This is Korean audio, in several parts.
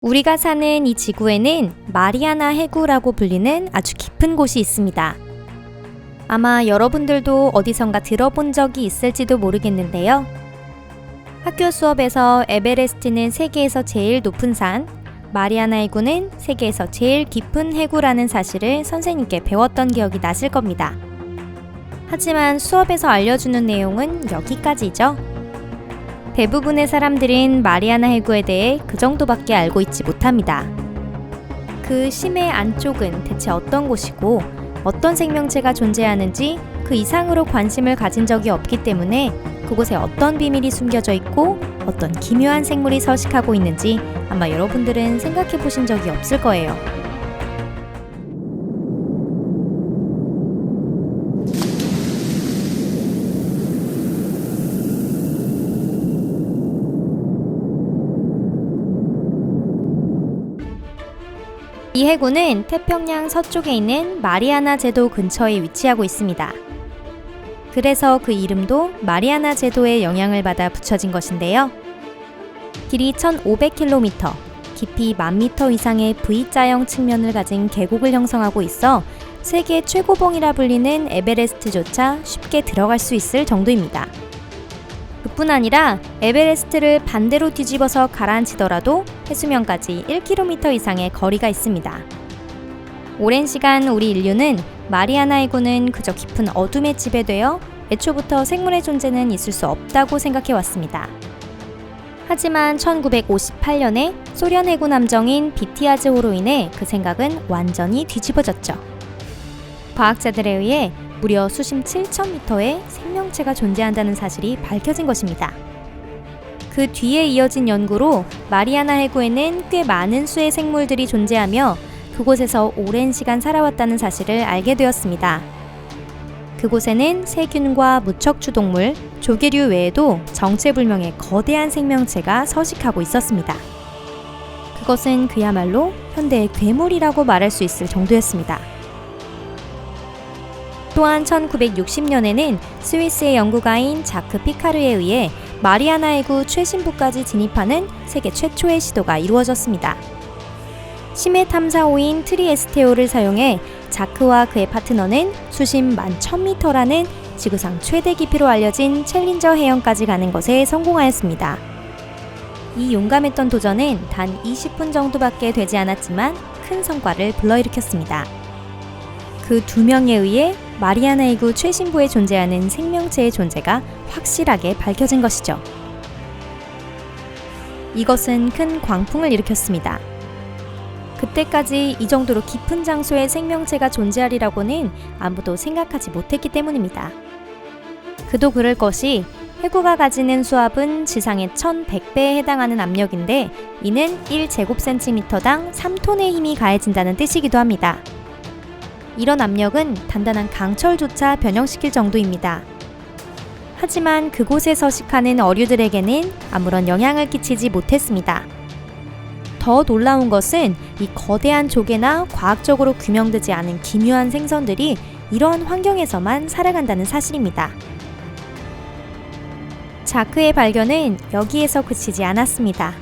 우리가 사는 이 지구에는 마리아나 해구라고 불리는 아주 깊은 곳이 있습니다. 아마 여러분들도 어디선가 들어본 적이 있을지도 모르겠는데요. 학교 수업에서 에베레스트는 세계에서 제일 높은 산, 마리아나 해구는 세계에서 제일 깊은 해구라는 사실을 선생님께 배웠던 기억이 나실 겁니다. 하지만 수업에서 알려주는 내용은 여기까지죠. 대부분의 사람들은 마리아나 해구에 대해 그 정도밖에 알고 있지 못합니다. 그 심해 안쪽은 대체 어떤 곳이고 어떤 생명체가 존재하는지 그 이상으로 관심을 가진 적이 없기 때문에 그곳에 어떤 비밀이 숨겨져 있고 어떤 기묘한 생물이 서식하고 있는지 아마 여러분들은 생각해 보신 적이 없을 거예요. 이 해구는 태평양 서쪽에 있는 마리아나 제도 근처에 위치하고 있습니다. 그래서 그 이름도 마리아나 제도의 영향을 받아 붙여진 것인데요. 길이 1,500km, 깊이 10,000m 이상의 V자형 측면을 가진 계곡을 형성하고 있어 세계 최고봉이라 불리는 에베레스트조차 쉽게 들어갈 수 있을 정도입니다. 그뿐 아니라 에베레스트를 반대로 뒤집어서 가라앉히더라도 해수면까지 1km 이상의 거리가 있습니다. 오랜 시간 우리 인류는 마리아나 해구는 그저 깊은 어둠에 지배되어 애초부터 생물의 존재는 있을 수 없다고 생각해왔습니다. 하지만 1958년에 소련 해군 함정인 비티아즈호로 인해 그 생각은 완전히 뒤집어졌죠. 과학자들에 의해 무려 수심 7,000m의 생명체가 존재한다는 사실이 밝혀진 것입니다. 그 뒤에 이어진 연구로 마리아나 해구에는 꽤 많은 수의 생물들이 존재하며 그곳에서 오랜 시간 살아왔다는 사실을 알게 되었습니다. 그곳에는 세균과 무척추 동물, 조개류 외에도 정체불명의 거대한 생명체가 서식하고 있었습니다. 그것은 그야말로 현대의 괴물이라고 말할 수 있을 정도였습니다. 또한 1960년에는 스위스의 연구가인 자크 피카르에 의해 마리아나 해구 최심부까지 진입하는 세계 최초의 시도가 이루어졌습니다. 심해 탐사호인 트리에스테오를 사용해 자크와 그의 파트너는 수심 11,000m라는 지구상 최대 깊이로 알려진 챌린저 해역까지 가는 것에 성공하였습니다. 이 용감했던 도전은 단 20분 정도밖에 되지 않았지만 큰 성과를 불러일으켰습니다. 그 두 명에 의해 마리아나 해구 최심부에 존재하는 생명체의 존재가 확실하게 밝혀진 것이죠. 이것은 큰 광풍을 일으켰습니다. 그때까지 이 정도로 깊은 장소에 생명체가 존재하리라고는 아무도 생각하지 못했기 때문입니다. 그도 그럴 것이 해구가 가지는 수압은 지상의 1,100배에 해당하는 압력인데 이는 1제곱센티미터당 3톤의 힘이 가해진다는 뜻이기도 합니다. 이런 압력은 단단한 강철조차 변형시킬 정도입니다. 하지만 그곳에 서식하는 어류들에게는 아무런 영향을 끼치지 못했습니다. 더 놀라운 것은 이 거대한 조개나 과학적으로 규명되지 않은 기묘한 생선들이 이러한 환경에서만 살아간다는 사실입니다. 자크의 발견은 여기에서 그치지 않았습니다.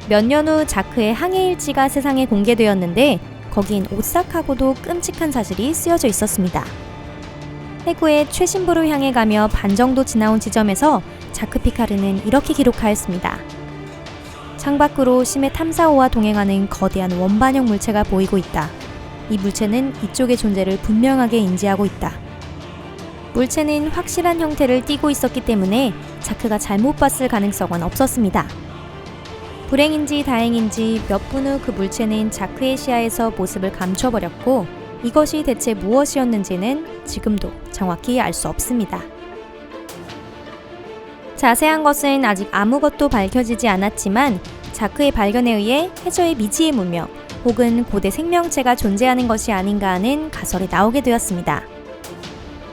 몇 년 후 자크의 항해 일지가 세상에 공개되었는데 거긴 오싹하고도 끔찍한 사실이 쓰여져 있었습니다. 해구의 최심부를 향해 가며 반 정도 지나온 지점에서 자크 피카르는 이렇게 기록하였습니다. 창밖으로 심해 탐사호와 동행하는 거대한 원반형 물체가 보이고 있다. 이 물체는 이쪽의 존재를 분명하게 인지하고 있다. 물체는 확실한 형태를 띠고 있었기 때문에 자크가 잘못 봤을 가능성은 없었습니다. 불행인지 다행인지 몇 분 후 그 물체는 자크의 시야에서 모습을 감춰버렸고 이것이 대체 무엇이었는지는 지금도 정확히 알 수 없습니다. 자세한 것은 아직 아무것도 밝혀지지 않았지만 자크의 발견에 의해 해저의 미지의 문명 혹은 고대 생명체가 존재하는 것이 아닌가 하는 가설이 나오게 되었습니다.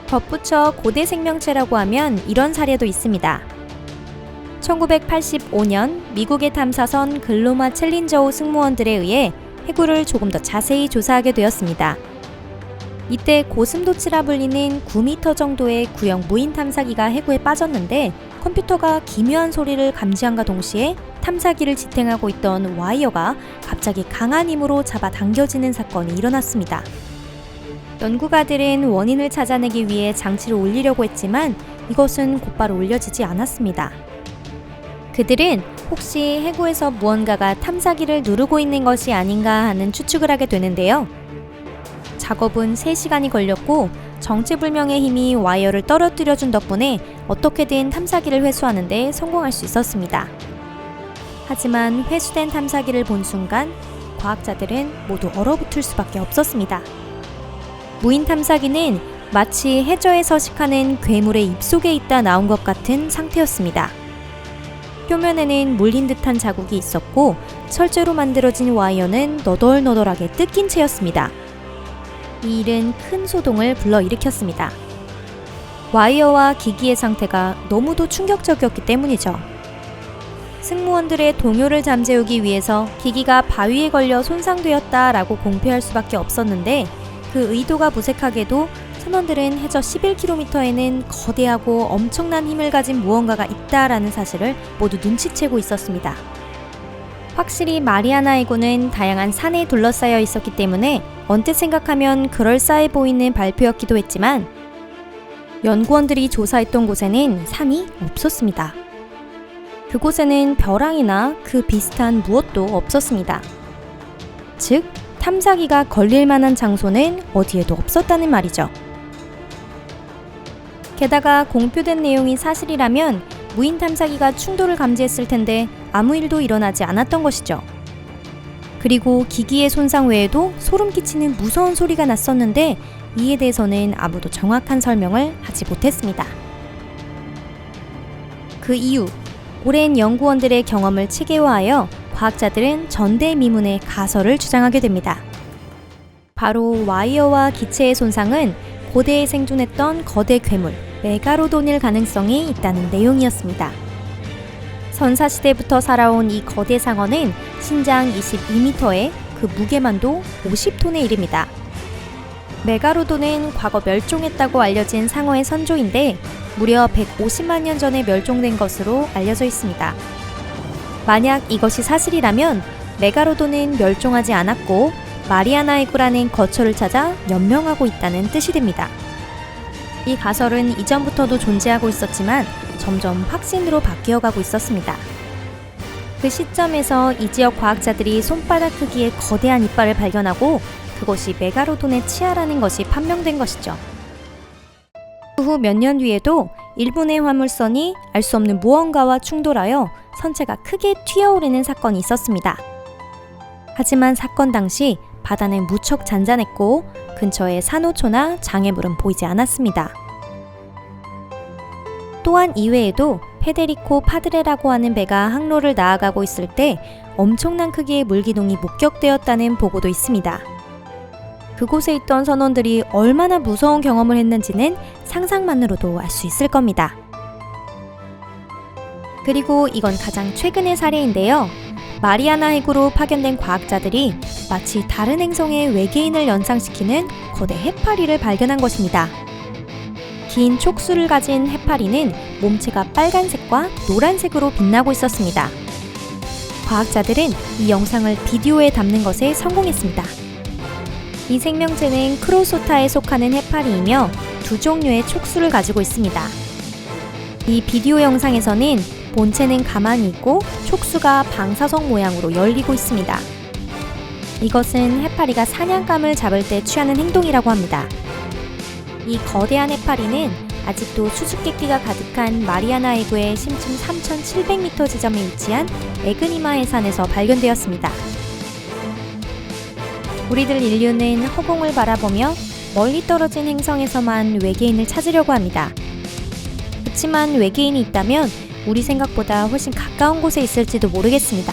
덧붙여 고대 생명체라고 하면 이런 사례도 있습니다. 1985년 미국의 탐사선 글로마 챌린저호 승무원들에 의해 해구를 조금 더 자세히 조사하게 되었습니다. 이때 고슴도치라 불리는 9m 정도의 구형 무인 탐사기가 해구에 빠졌는데 컴퓨터가 기묘한 소리를 감지함과 동시에 탐사기를 지탱하고 있던 와이어가 갑자기 강한 힘으로 잡아당겨지는 사건이 일어났습니다. 연구가들은 원인을 찾아내기 위해 장치를 올리려고 했지만 이것은 곧바로 올려지지 않았습니다. 그들은 혹시 해구에서 무언가가 탐사기를 누르고 있는 것이 아닌가 하는 추측을 하게 되는데요. 작업은 3시간이 걸렸고 정체불명의 힘이 와이어를 떨어뜨려준 덕분에 어떻게든 탐사기를 회수하는 데 성공할 수 있었습니다. 하지만 회수된 탐사기를 본 순간 과학자들은 모두 얼어붙을 수밖에 없었습니다. 무인 탐사기는 마치 해저에 서식하는 괴물의 입속에 있다 나온 것 같은 상태였습니다. 표면에는 물린 듯한 자국이 있었고 철제로 만들어진 와이어는 너덜너덜하게 뜯긴 채였습니다. 이 일은 큰 소동을 불러일으켰습니다. 와이어와 기기의 상태가 너무도 충격적이었기 때문이죠. 승무원들의 동요를 잠재우기 위해서 기기가 바위에 걸려 손상되었다라고 공표할 수밖에 없었는데 그 의도가 무색하게도 선원들은 해저 11km에는 거대하고 엄청난 힘을 가진 무언가가 있다라는 사실을 모두 눈치채고 있었습니다. 확실히 마리아나 해구는 다양한 산에 둘러싸여 있었기 때문에 언뜻 생각하면 그럴싸해 보이는 발표였기도 했지만 연구원들이 조사했던 곳에는 산이 없었습니다. 그곳에는 벼랑이나 그 비슷한 무엇도 없었습니다. 즉, 탐사기가 걸릴 만한 장소는 어디에도 없었다는 말이죠. 게다가 공표된 내용이 사실이라면 무인 탐사기가 충돌을 감지했을 텐데 아무 일도 일어나지 않았던 것이죠. 그리고 기기의 손상 외에도 소름 끼치는 무서운 소리가 났었는데 이에 대해서는 아무도 정확한 설명을 하지 못했습니다. 그 이후 오랜 연구원들의 경험을 체계화하여 과학자들은 전대미문의 가설을 주장하게 됩니다. 바로 와이어와 기체의 손상은 고대에 생존했던 거대 괴물 메가로돈일 가능성이 있다는 내용이었습니다. 선사시대부터 살아온 이 거대 상어는 신장 22m에 그 무게만도 50톤에 이릅니다. 메가로돈은 과거 멸종했다고 알려진 상어의 선조인데 무려 150만 년 전에 멸종된 것으로 알려져 있습니다. 만약 이것이 사실이라면 메가로돈은 멸종하지 않았고 마리아나 해구라는 거처를 찾아 연명하고 있다는 뜻이 됩니다. 이 가설은 이전부터도 존재하고 있었지만 점점 확신으로 바뀌어가고 있었습니다. 그 시점에서 이 지역 과학자들이 손바닥 크기의 거대한 이빨을 발견하고 그것이 메가로돈의 치아라는 것이 판명된 것이죠. 그 후 몇 년 뒤에도 일본의 화물선이 알 수 없는 무언가와 충돌하여 선체가 크게 튀어오르는 사건이 있었습니다. 하지만 사건 당시 바다는 무척 잔잔했고 근처에 산호초나 장애물은 보이지 않았습니다. 또한 이외에도 페데리코 파드레라고 하는 배가 항로를 나아가고 있을 때 엄청난 크기의 물기둥이 목격되었다는 보고도 있습니다. 그곳에 있던 선원들이 얼마나 무서운 경험을 했는지는 상상만으로도 알 수 있을 겁니다. 그리고 이건 가장 최근의 사례인데요. 마리아나 해구로 파견된 과학자들이 마치 다른 행성의 외계인을 연상시키는 거대 해파리를 발견한 것입니다. 긴 촉수를 가진 해파리는 몸체가 빨간색과 노란색으로 빛나고 있었습니다. 과학자들은 이 영상을 비디오에 담는 것에 성공했습니다. 이 생명체는 크로소타에 속하는 해파리이며 두 종류의 촉수를 가지고 있습니다. 이 비디오 영상에서는 본체는 가만히 있고 촉수가 방사성 모양으로 열리고 있습니다. 이것은 해파리가 사냥감을 잡을 때 취하는 행동이라고 합니다. 이 거대한 해파리는 아직도 수수께끼가 가득한 마리아나 해구의 심층 3,700m 지점에 위치한 에그니마 해산에서 발견되었습니다. 우리들 인류는 허공을 바라보며 멀리 떨어진 행성에서만 외계인을 찾으려고 합니다. 그렇지만 외계인이 있다면 우리 생각보다 훨씬 가까운 곳에 있을지도 모르겠습니다.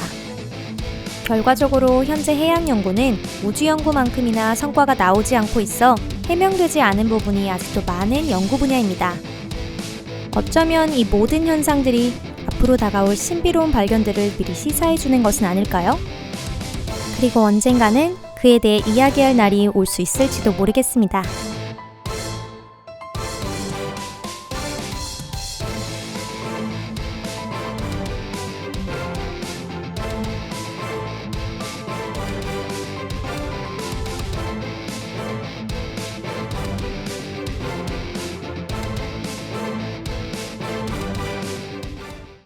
결과적으로 현재 해양 연구는 우주 연구만큼이나 성과가 나오지 않고 있어 해명되지 않은 부분이 아직도 많은 연구 분야입니다. 어쩌면 이 모든 현상들이 앞으로 다가올 신비로운 발견들을 미리 시사해주는 것은 아닐까요? 그리고 언젠가는 그에 대해 이야기할 날이 올 수 있을지도 모르겠습니다.